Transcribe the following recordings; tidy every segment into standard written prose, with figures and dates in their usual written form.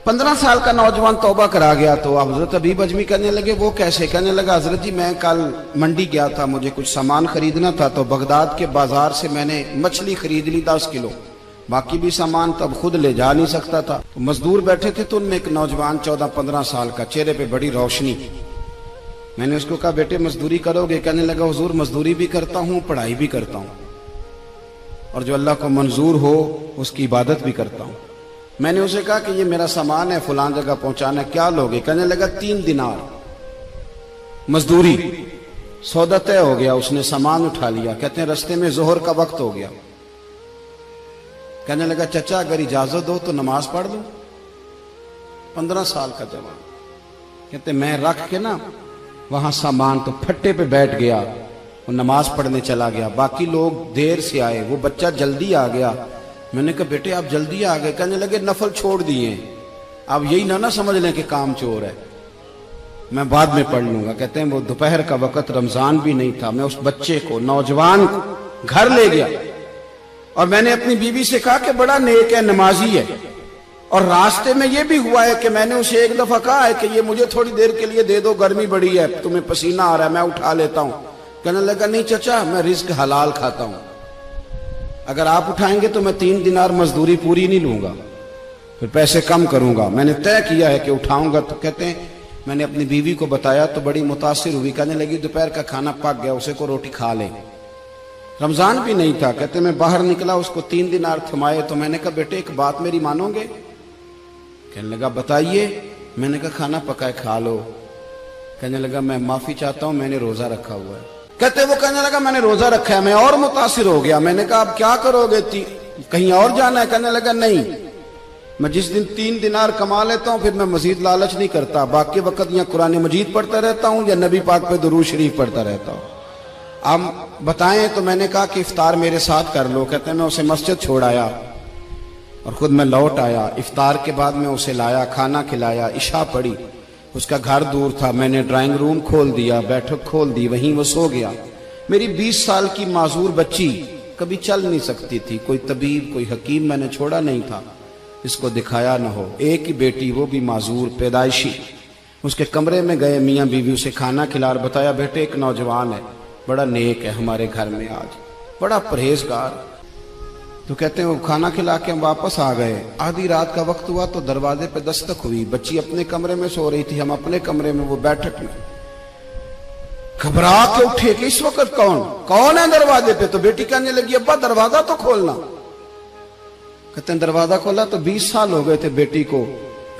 15 साल का नौजवान तौबा करा गया तो हजरत अबीब अजमी कहने लगे वो कैसे? कहने लगा हजरत जी मैं कल मंडी गया था, मुझे कुछ सामान खरीदना था, तो बगदाद के बाजार से मैंने मछली खरीद ली 10 किलो, बाकी भी सामान तब खुद ले जा नहीं सकता था। तो मजदूर बैठे थे तो उनमें एक नौजवान 14-15 साल का, चेहरे पे बड़ी रोशनी। मैंने उसको कहा बेटे मजदूरी करोगे? कहने लगा हुजूर मजदूरी भी करता हूँ, पढ़ाई भी करता हूँ, और जो अल्लाह को मंजूर हो उसकी इबादत भी करता हूँ। मैंने उसे कहा कि ये मेरा सामान है फलां जगह पहुंचाना, क्या लोगे? कहने लगा 3 दिनार मजदूरी। सौदा तय हो गया, उसने सामान उठा लिया। कहते हैं रस्ते में जोहर का वक्त हो गया। कहने लगा चचा अगर इजाजत दो तो नमाज पढ़ लूं। 15 साल का जवान। कहते मैं रख के ना वहां सामान तो फट्टे पे बैठ गया, वो नमाज पढ़ने चला गया। बाकी लोग देर से आए, वो बच्चा जल्दी आ गया। मैंने कहा बेटे आप जल्दी आ गए? कहने लगे नफल छोड़ दिए, आप यही ना समझ लें कि काम चोर है, मैं बाद में पढ़ लूंगा। कहते हैं वो दोपहर का वक्त, रमजान भी नहीं था, मैं उस बच्चे को, नौजवान को घर ले गया और मैंने अपनी बीवी से कहा कि बड़ा नेक है, नमाजी है। और रास्ते में ये भी हुआ है कि मैंने उसे एक दफा कहा है कि ये मुझे थोड़ी देर के लिए दे दो, गर्मी बड़ी है, तुम्हें पसीना आ रहा है, मैं उठा लेता हूं। कहने लगा नहीं चचा मैं रिस्क हलाल खाता हूं, अगर आप उठाएंगे तो मैं 3 दिनार मजदूरी पूरी नहीं लूंगा, फिर पैसे कम करूंगा, मैंने तय किया है कि उठाऊंगा। तो कहते हैं मैंने अपनी बीवी को बताया तो बड़ी मुतासिर हुई, कहने लगी दोपहर का खाना पक गया, उसे को रोटी खा ले। रमजान भी नहीं था। कहते मैं बाहर निकला, उसको 3 दिनार थमाए तो मैंने कहा बेटे एक बात मेरी मानोगे? कहने लगा बताइए। मैंने कहा खाना पकाए खा लो। कहने लगा मैं माफी चाहता हूं, मैंने रोजा रखा हुआ है। कहते वो कहने लगा मैंने रोजा रखा है। मैं और मुतासिर हो गया। मैंने कहा आप क्या करोगे? कहीं और जाना है? कहने लगा नहीं, मैं जिस दिन 3 दिनार कमा लेता हूं फिर मैं मजीद लालच नहीं करता, बाकी वक्त या कुरान मजीद पढ़ता रहता हूं या नबी पाक पे दुरूद शरीफ पढ़ता रहता हूं। आप बताएं। तो मैंने कहा कि इफ्तार मेरे साथ कर लो। कहते हैं मैं उसे मस्जिद छोड़ आया और खुद मैं लौट आया। इफ्तार के बाद मैं उसे लाया, खाना खिलाया, इशा पढ़ी। उसका घर दूर था, मैंने ड्राइंग रूम खोल दिया, बैठक खोल दी, वहीं वो सो गया। मेरी 20 साल की माजूर बच्ची कभी चल नहीं सकती थी, कोई तबीब कोई हकीम मैंने छोड़ा नहीं था इसको दिखाया न हो। एक ही बेटी, वो भी माजूर पैदाइशी। उसके कमरे में गए, मियाँ बीवी उसे खाना खिला, बताया बेटे एक नौजवान है, बड़ा नेक है हमारे घर में, आज बड़ा परहेजगार। तो कहते हैं वो खाना खिला के हम वापस आ गए। आधी रात का वक्त हुआ तो दरवाजे पे दस्तक हुई। बच्ची अपने कमरे में सो रही थी, हम अपने कमरे में, वो बैठक में। घबरा के उठे कि इस वक्त कौन है दरवाजे पे? तो बेटी कहने लगी अब्बा दरवाजा तो खोलना। कहते हैं दरवाजा खोला तो 20 साल हो गए थे बेटी को,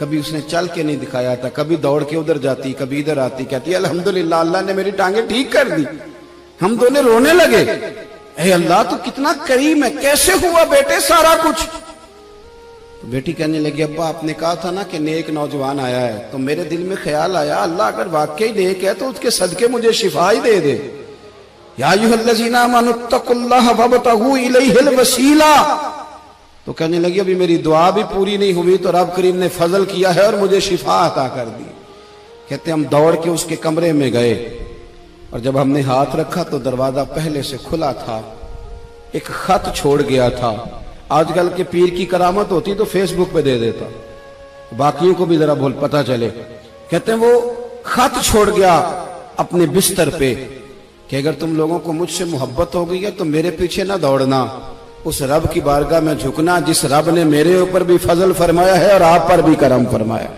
कभी उसने चल के नहीं दिखाया था, कभी दौड़ के उधर जाती कभी इधर आती। कहती है अल्हम्दुलिल्लाह अल्लाह ने मेरी टांगे ठीक कर दी। हम दोनों रोने लगे, ए अल्लाह तू कितना करीम है, कैसे हुआ बेटे सारा कुछ? तो बेटी कहने लगी अब्बा आपने कहा था ना कि नेक नौजवान आया है, तो मेरे दिल में ख्याल आया अल्लाह अगर वाकई नेक है तो उसके सदके मुझे शिफा ही दे दे। या अय्युहल्लज़ीना आमनुत्तकुल्लाह वब्तगू इलैहिल वसीला। तो कहने लगी अभी मेरी दुआ भी पूरी नहीं हुई तो रब करीम ने फजल किया है और मुझे शिफा अता कर दी। कहते हम दौड़ के उसके कमरे में गए और जब हमने हाथ रखा तो दरवाजा पहले से खुला था, एक खत छोड़ गया था। आजकल के पीर की करामत होती तो फेसबुक पे दे देता, बाकियों को भी जरा बोल पता चले। कहते हैं वो खत छोड़ गया अपने बिस्तर पे कि अगर तुम लोगों को मुझसे मोहब्बत हो गई है तो मेरे पीछे ना दौड़ना, उस रब की बारगाह में झुकना जिस रब ने मेरे ऊपर भी फजल फरमाया है और आप पर भी करम फरमाया।